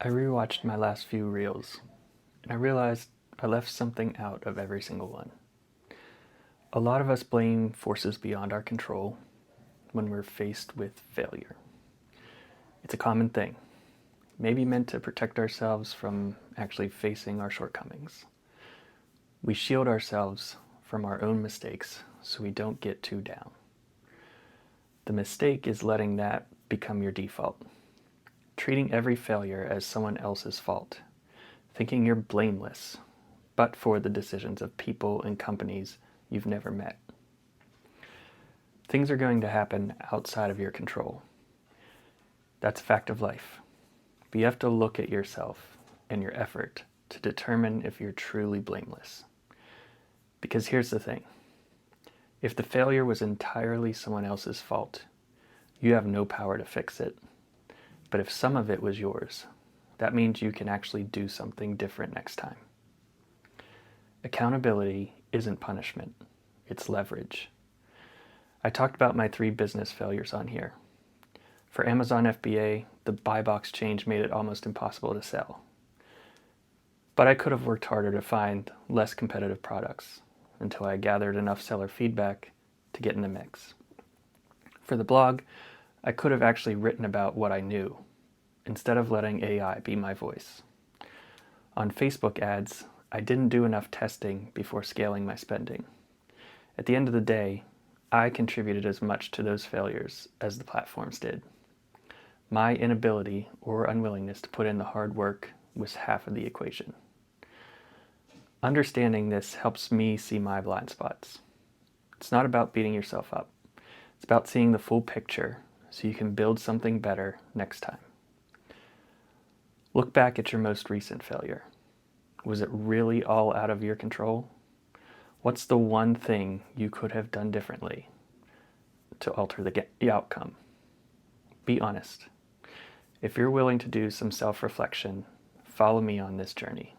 I rewatched my last few reels, and I realized I left something out of every single one. A lot of us blame forces beyond our control when we're faced with failure. It's a common thing, maybe meant to protect ourselves from actually facing our shortcomings. We shield ourselves from our own mistakes so we don't get too down. The mistake is letting that become your default. Treating every failure as someone else's fault, thinking you're blameless, but for the decisions of people and companies you've never met. Things are going to happen outside of your control. That's a fact of life. But you have to look at yourself and your effort to determine if you're truly blameless. Because here's the thing. If the failure was entirely someone else's fault, you have no power to fix it. But if some of it was yours, that means you can actually do something different next time. Accountability isn't punishment, it's leverage. I talked about my 3 business failures on here. For Amazon FBA, the buy box change made it almost impossible to sell. But I could have worked harder to find less competitive products until I gathered enough seller feedback to get in the mix. For the blog, I could have actually written about what I knew, instead of letting AI be my voice. On Facebook ads, I didn't do enough testing before scaling my spending. At the end of the day, I contributed as much to those failures as the platforms did. My inability or unwillingness to put in the hard work was half of the equation. Understanding this helps me see my blind spots. It's not about beating yourself up. It's about seeing the full picture so you can build something better next time. Look back at your most recent failure. Was it really all out of your control? What's the one thing you could have done differently to alter the outcome? Be honest. If you're willing to do some self-reflection, follow me on this journey.